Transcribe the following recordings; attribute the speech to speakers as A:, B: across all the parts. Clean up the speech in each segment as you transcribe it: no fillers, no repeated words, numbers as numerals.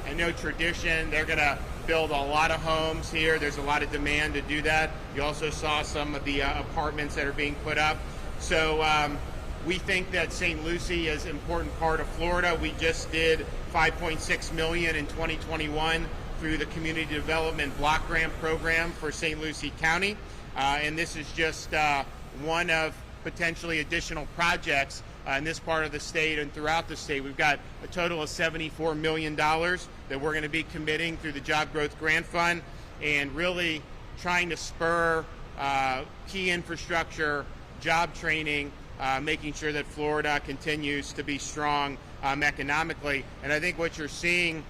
A: and no tradition. They're going to build a lot of homes here. There's a lot of demand to do that. You also saw some of the apartments that are being put up. So we think that St. Lucie is an important part of Florida. We just did $5.6 million in 2021 through the Community Development Block Grant Program for St. Lucie County. And this is just one of potentially additional projects in this part of the state and throughout the state. We've got a total of $74 million that we're going to be committing through the Job Growth Grant Fund, and really trying to spur key infrastructure, job training, making sure that Florida continues to be strong economically. And I think what you're seeing,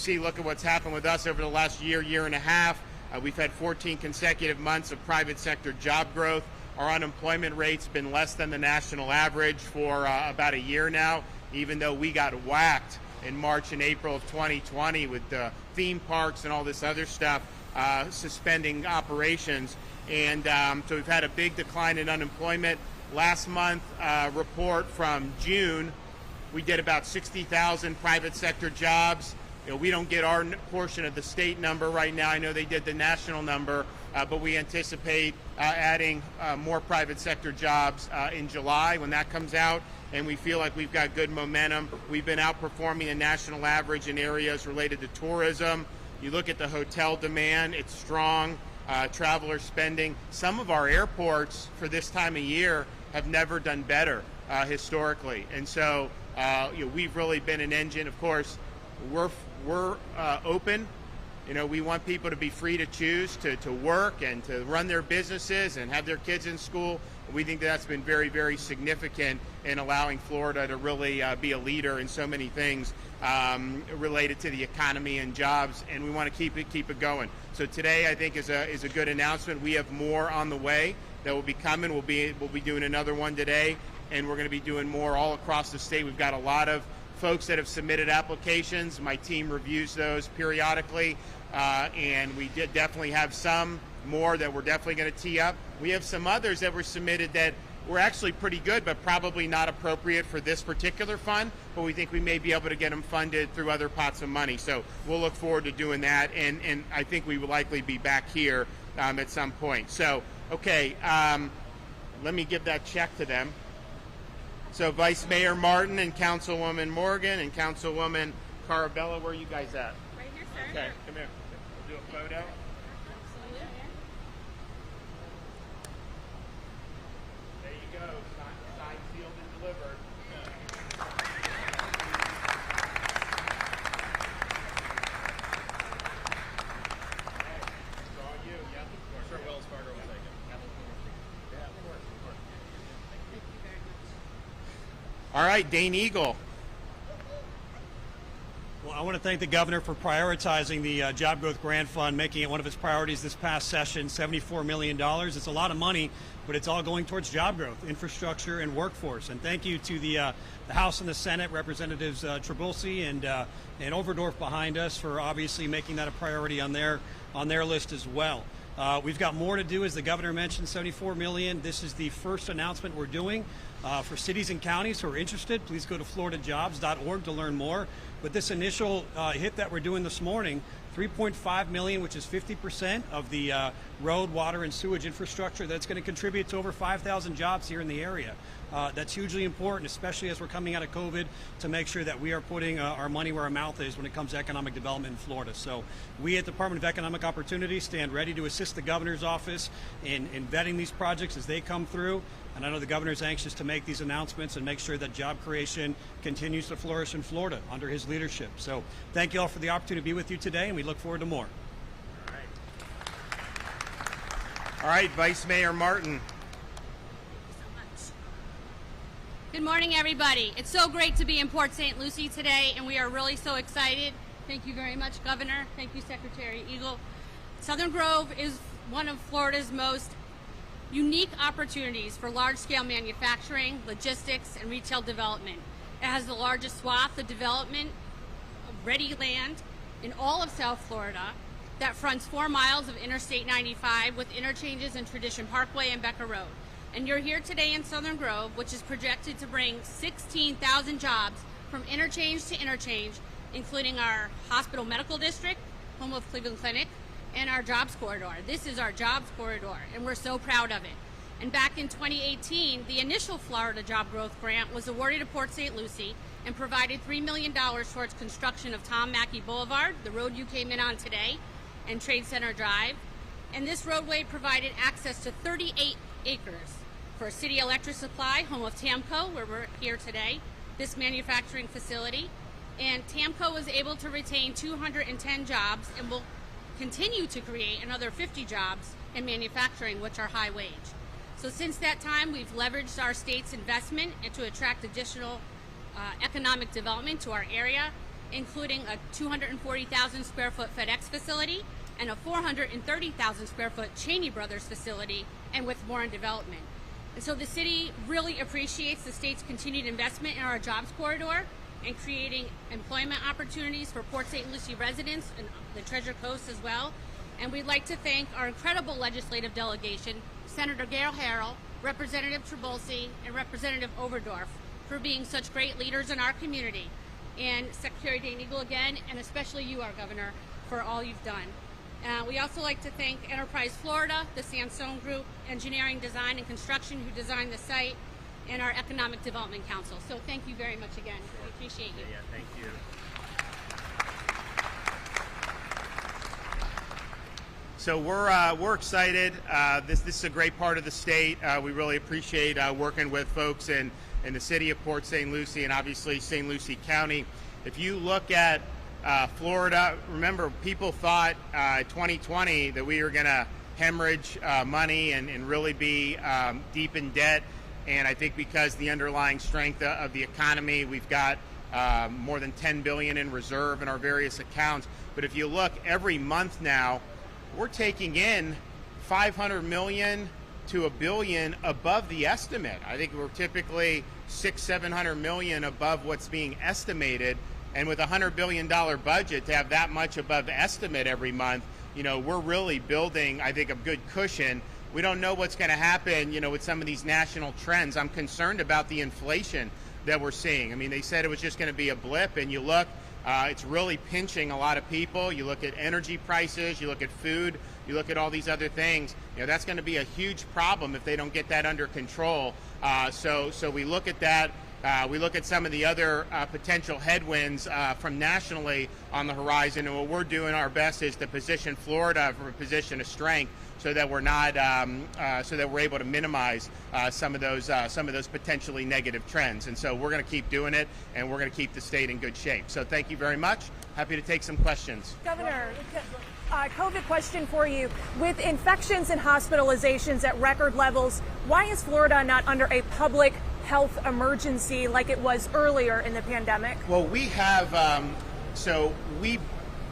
A: look at what's happened with us over the last year and a half. We've had 14 consecutive months of private sector job growth. Our unemployment rate's been less than the national average for about a year now, even though we got whacked in March and April of 2020 with the theme parks and all this other stuff suspending operations. And so we've had a big decline in unemployment. Last month report from June, we did about 60,000 private sector jobs. We don't get our portion of the state number right now. I know they did the national number, but we anticipate adding more private sector jobs in July when that comes out, and we feel like we've got good momentum. We've been outperforming the national average in areas related to tourism. You look at the hotel demand, it's strong. Traveler spending. Some of our airports for this time of year have never done better historically, and so we've really been an engine. Of course, we're open. We want people to be free to choose to work and to run their businesses and have their kids in school. We think that's been very, very significant in allowing Florida to really be a leader in so many things related to the economy and jobs, and we want to keep it going. So today, I think, is a good announcement. We have more on the way that will be coming. We'll be doing another one today, and we're going to be doing more all across the state. We've got a lot of folks that have submitted applications. My team reviews those periodically, and we did definitely have some more that we're definitely going to tee up. We have some others that were submitted that were actually pretty good, but probably not appropriate for this particular fund, but we think we may be able to get them funded through other pots of money. So we'll look forward to doing that, and I think we will likely be back here at some point. So, okay, let me give that check to them. So Vice Mayor Martin and Councilwoman Morgan and Councilwoman Carabella, where are you guys at?
B: Right here, sir.
A: Okay, come here. We'll do a photo.
B: Absolutely.
A: There you go. Signed, sealed, and delivered. It's all you. Yep, of course. Sure, Wells Fargo will take it. Yeah, of course.
B: Thank you very much.
A: All right, Dane Eagle.
C: Well, I want to thank the governor for prioritizing the Job Growth Grant Fund, making it one of his priorities this past session, $74 million. It's a lot of money, but it's all going towards job growth, infrastructure, and workforce. And thank you to the House and the Senate, Representatives Trabulsi and Overdorf behind us for obviously making that a priority on their list as well. We've got more to do, as the governor mentioned, $74 million. This is the first announcement we're doing. For cities and counties who are interested, please go to floridajobs.org to learn more. But this initial hit that we're doing this morning, $3.5 million, which is 50% of the road, water, and sewage infrastructure, that's going to contribute to over 5,000 jobs here in the area. That's hugely important, especially as we're coming out of COVID, to make sure that we are putting our money where our mouth is when it comes to economic development in Florida. So we at the Department of Economic Opportunity stand ready to assist the governor's office in vetting these projects as they come through. And I know the governor is anxious to make these announcements and make sure that job creation continues to flourish in Florida under his leadership. So thank you all for the opportunity to be with you today, and we look forward to more.
A: All right, Vice Mayor Martin.
B: Good morning, everybody. It's so great to be in Port St. Lucie today, and we are really so excited. Thank you very much, Governor. Thank you, Secretary Eagle. Southern Grove is one of Florida's most unique opportunities for large-scale manufacturing, logistics, and retail development. It has the largest swath of development, ready land in all of South Florida that fronts 4 miles of Interstate 95 with interchanges in Tradition Parkway and Becker Road. And you're here today in Southern Grove, which is projected to bring 16,000 jobs from interchange to interchange including our hospital medical district, home of Cleveland Clinic, and our jobs corridor. This is our jobs corridor, and we're so proud of it. And back in 2018, the initial Florida Job Growth Grant was awarded to Port St. Lucie and provided $3 million towards construction of Tom Mackey Boulevard, the road you came in on today, and Trade Center Drive. And this roadway provided access to 38 acres for City Electric Supply, home of TAMCO, where we're here today, this manufacturing facility. And TAMCO was able to retain 210 jobs and will continue to create another 50 jobs in manufacturing, which are high wage. So since that time, we've leveraged our state's investment and to attract additional economic development to our area, including a 240,000 square foot FedEx facility and a 430,000 square foot Cheney Brothers facility, and with more in development. And so the city really appreciates the state's continued investment in our jobs corridor and creating employment opportunities for Port St. Lucie residents and the Treasure Coast as well. And we'd like to thank our incredible legislative delegation, Senator Gail Harrell, Representative Trabulsi, and Representative Overdorf, for being such great leaders in our community. And Secretary Dane Eagle again, and especially you, our Governor, for all you've done. We also like to thank Enterprise Florida, the Sansone Group, Engineering, Design, and Construction, who designed the site, and our Economic Development Council. So thank you very much again. We appreciate you.
A: Yeah, thank you. So we're excited. This is a great part of the state. We really appreciate working with folks in the city of Port St. Lucie and obviously St. Lucie County. If you look at Florida, remember, people thought 2020 that we were going to hemorrhage money and really be deep in debt. And I think because the underlying strength of the economy, we've got more than $10 billion in reserve in our various accounts. But if you look every month now, we're taking in $500 million to $1 billion above the estimate. I think we're typically $600-700 million above what's being estimated. And with a $100 billion budget, to have that much above estimate every month, you know, we're really building, I think, a good cushion. We don't know what's going to happen, you know, with some of these national trends. I'm concerned about the inflation that we're seeing. I mean, they said it was just going to be a blip, and you look, it's really pinching a lot of people. You look at energy prices, you look at food, you look at all these other things. You know, that's going to be a huge problem if they don't get that under control. So we look at that. We look at some of the other potential headwinds from nationally on the horizon, and what we're doing our best is to position Florida from a position of strength, so that we're not, so that we're able to minimize some of those potentially negative trends. And so we're going to keep doing it, and we're going to keep the state in good shape. So thank you very much. Happy to take some questions.
D: Governor, COVID question for you. With infections and hospitalizations at record levels, why is Florida not under a public health emergency like it was earlier in the pandemic?
A: Well, we have, so we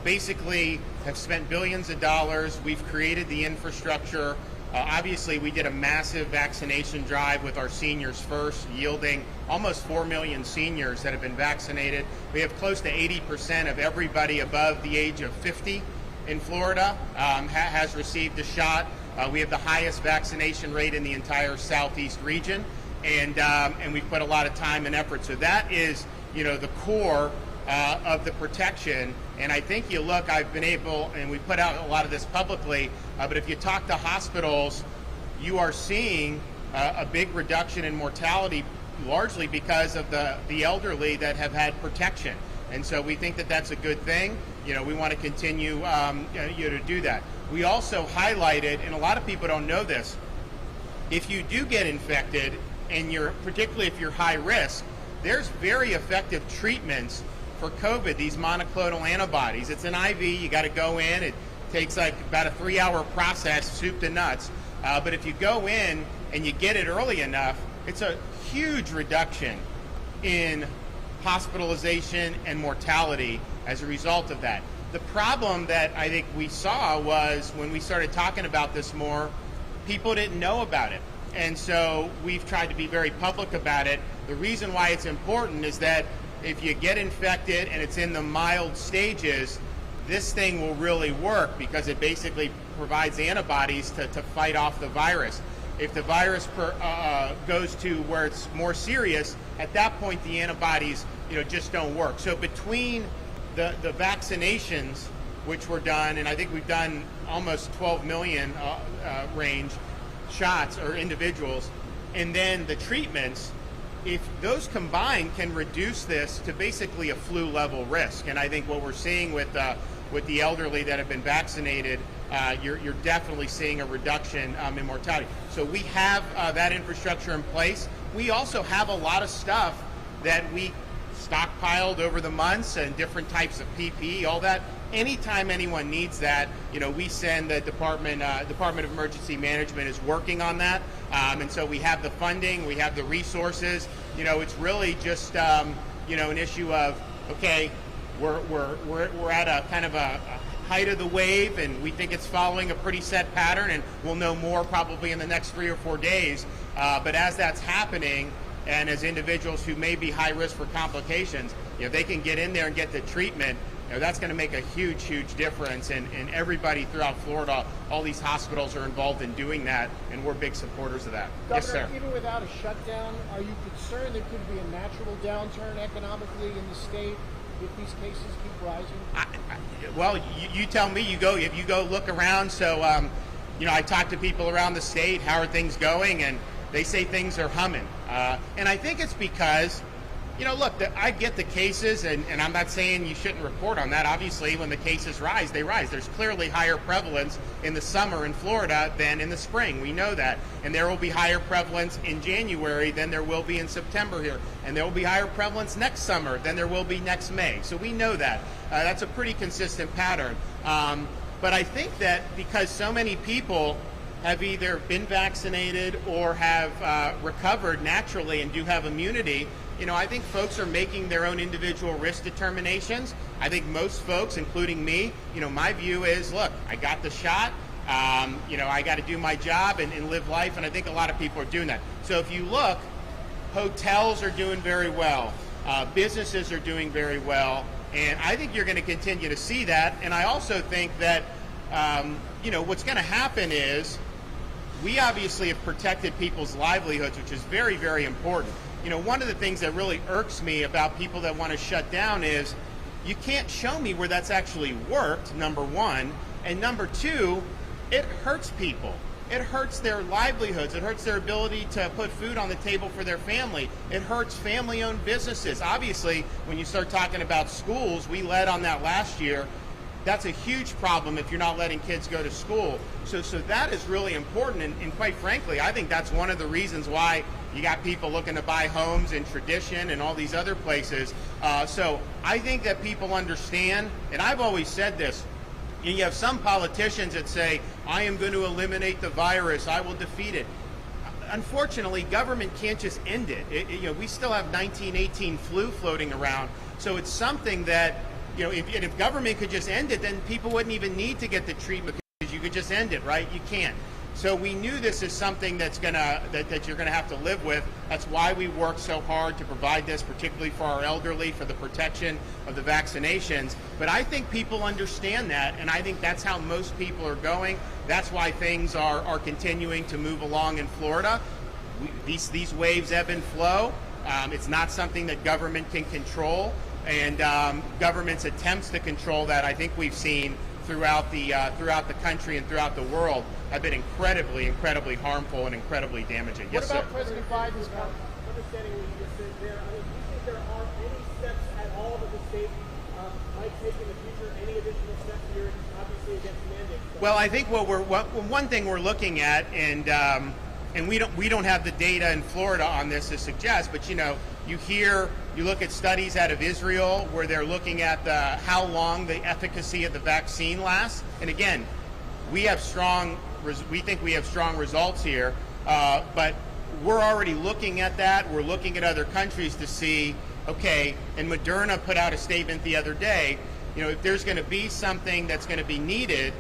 A: basically have spent billions of dollars. We've created the infrastructure. Obviously, we did a massive vaccination drive with our Seniors First, yielding almost 4 million seniors that have been vaccinated. We have close to 80% of everybody above the age of 50 in Florida has received a shot. We have the highest vaccination rate in the entire Southeast region, and we've put a lot of time and effort. So that is, you know, the core of the protection. And I think you look, I've been able, and we put out a lot of this publicly, but if you talk to hospitals, you are seeing a big reduction in mortality, largely because of the elderly that have had protection. And so we think that that's a good thing. You know, we want to continue to do that. We also highlighted, and a lot of people don't know this, if you do get infected, and particularly if you're high risk, there's very effective treatments for COVID, these monoclonal antibodies. It's an IV, you got to go in, it takes like about a 3-hour process, soup to nuts. But if you go in and you get it early enough, it's a huge reduction in hospitalization and mortality as a result of that. The problem that I think we saw was when we started talking about this more, people didn't know about it. And so we've tried to be very public about it. The reason why it's important is that if you get infected and it's in the mild stages, this thing will really work because it basically provides antibodies to fight off the virus. If the virus goes to where it's more serious, at that point the antibodies, you know, just don't work. So between the vaccinations, which were done, and I think we've done almost 12 million range shots or individuals, and then the treatments, if those combined can reduce this to basically a flu level risk. And I think what we're seeing with the elderly that have been vaccinated, you're definitely seeing a reduction in mortality. So we have that infrastructure in place. We also have a lot of stuff that we stockpiled over the months and different types of PPE, all that. Anytime anyone needs that, we send the Department of Emergency Management is working on that. And so we have the funding, we have the resources. It's really just, an issue of, okay, we're at a kind of a height of the wave, and we think it's following a pretty set pattern, and we'll know more probably in the next 3 or 4 days. But as that's happening, and as individuals who may be high risk for complications, they can get in there and get the treatment, that's going to make a huge, huge difference. And everybody throughout Florida, all these hospitals are involved in doing that, and we're big supporters of that.
E: Governor,
A: Yes, sir.
E: even without a shutdown, are you concerned there could be a natural downturn economically in the state if these cases keep rising?
A: Well, you tell me. If you go look around. So, I talk to people around the state. How are things going? And they say things are humming. And I think it's because, look, I get the cases, and I'm not saying you shouldn't report on that. Obviously, when the cases rise, they rise. There's clearly higher prevalence in the summer in Florida than in the spring. We know that. And there will be higher prevalence in January than there will be in September here. And there will be higher prevalence next summer than there will be next May. So we know that. That's a pretty consistent pattern. But I think that because so many people have either been vaccinated or have recovered naturally and do have immunity, I think folks are making their own individual risk determinations. I think most folks, including me, my view is, look, I got the shot, I got to do my job and live life, and I think a lot of people are doing that. So if you look, hotels are doing very well, businesses are doing very well, and I think you're going to continue to see that. And I also think that, what's going to happen is, we obviously have protected people's livelihoods, which is very, very important. One of the things that really irks me about people that want to shut down is you can't show me where that's actually worked, number one. And number two, it hurts people. It hurts their livelihoods. It hurts their ability to put food on the table for their family. It hurts family-owned businesses. Obviously, when you start talking about schools, we led on that last year. That's a huge problem if you're not letting kids go to school. So that is really important, and quite frankly, I think that's one of the reasons why you got people looking to buy homes in Tradition and all these other places. So I think that people understand, and I've always said this, you have some politicians that say, I am going to eliminate the virus, I will defeat it. Unfortunately, government can't just end it. We still have 1918 flu floating around, so it's something that, if government could just end it, then people wouldn't even need to get the treatment because you could just end it, right? You can't. So we knew this is something that you're gonna have to live with. That's why we work so hard to provide this, particularly for our elderly, for the protection of the vaccinations. But I think people understand that, and I think that's how most people are going. That's why things are continuing to move along in Florida. These waves ebb and flow. It's not something that government can control. And government's attempts to control that, I think we've seen throughout the country and throughout the world, have been incredibly, incredibly harmful and incredibly damaging.
E: What
A: Yes,
E: about
A: sir.
E: President Biden's understanding what you just said there? Do you think there are any steps at all that the state might take in the future? Any additional steps here, obviously against mandates?
A: Well, I think one thing we're looking at, and we don't have the data in Florida on this to suggest, but you look at studies out of Israel where they're looking at how long the efficacy of the vaccine lasts. And again, we think we have strong results here, but we're already looking at that. We're looking at other countries to see, okay, and Moderna put out a statement the other day, if there's going to be something that's going to be needed,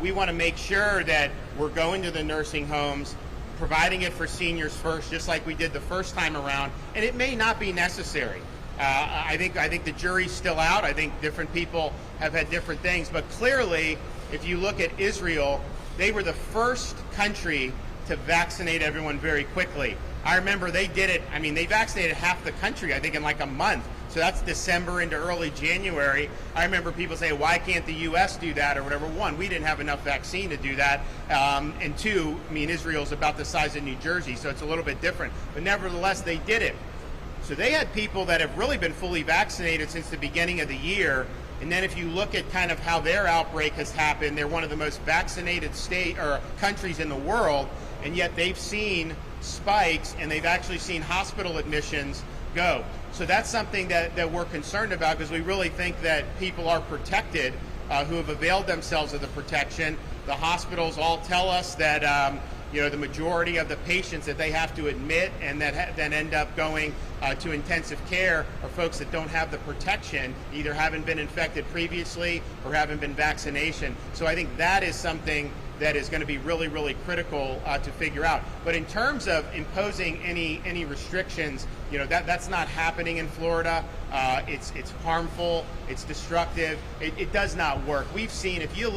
A: we want to make sure that we're going to the nursing homes, providing it for seniors first, just like we did the first time around, and it may not be necessary. I think the jury's still out. I think different people have had different things, but clearly, if you look at Israel, they were the first country to vaccinate everyone very quickly. I remember they did it, they vaccinated half the country, I think, in like a month. So that's December into early January. I remember people say, why can't the U.S. do that or whatever? One, we didn't have enough vaccine to do that. And two, I mean, Israel's about the size of New Jersey, so it's a little bit different. But nevertheless, they did it. So they had people that have really been fully vaccinated since the beginning of the year. And then if you look at kind of how their outbreak has happened, they're one of the most vaccinated countries in the world, and yet they've seen spikes and they've actually seen hospital admissions go. So that's something that we're concerned about, because we really think that people are protected who have availed themselves of the protection. The hospitals all tell us that the majority of the patients that they have to admit and that then end up going to intensive care are folks that don't have the protection, either haven't been infected previously or haven't been vaccinated. So I think that is something that is going to be really, really critical to figure out. But in terms of imposing any restrictions, that's not happening in Florida. It's harmful, it's destructive, it does not work. We've seen, if you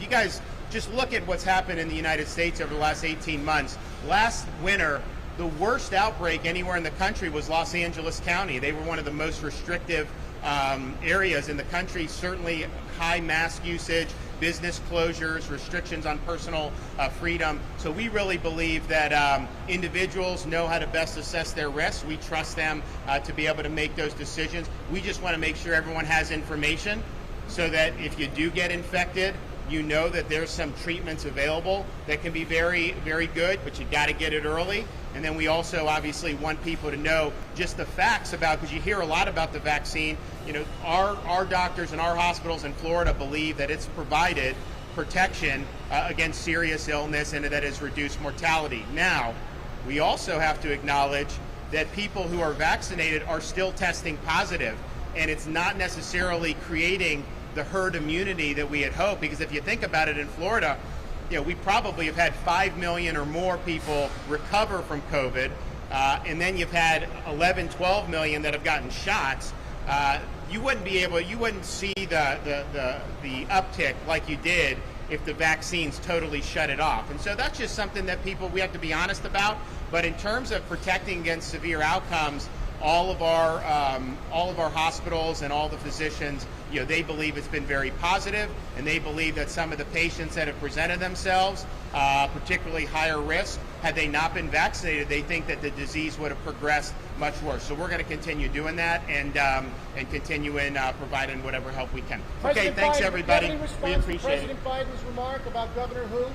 A: guys just look at what's happened in the United States over the last 18 months. Last winter, the worst outbreak anywhere in the country was Los Angeles County. They were one of the most restrictive areas in the country, certainly high mask usage, business closures, restrictions on personal freedom. So we really believe that individuals know how to best assess their risks. We trust them to be able to make those decisions. We just want to make sure everyone has information so that if you do get infected, you know that there's some treatments available that can be very, very good, but you got to get it early. And then we also obviously want people to know just the facts about, because you hear a lot about the vaccine. Our doctors and our hospitals in Florida believe that it's provided protection against serious illness and that has reduced mortality. Now, we also have to acknowledge that people who are vaccinated are still testing positive, and it's not necessarily creating the herd immunity that we had hoped, because if you think about it, in Florida, we probably have had 5 million or more people recover from COVID, and then you've had 11, 12 million that have gotten shots. You wouldn't see the uptick like you did if the vaccines totally shut it off. And so that's just something that we have to be honest about. But in terms of protecting against severe outcomes, all of our hospitals and all the physicians, they believe it's been very positive, and they believe that some of the patients that have presented themselves, particularly higher risk, had they not been vaccinated, they think that the disease would have progressed much worse. So we're going to continue doing that and continue in providing whatever help we can. Okay, thanks everybody. We appreciate it.
E: President Biden's remark about Governor who?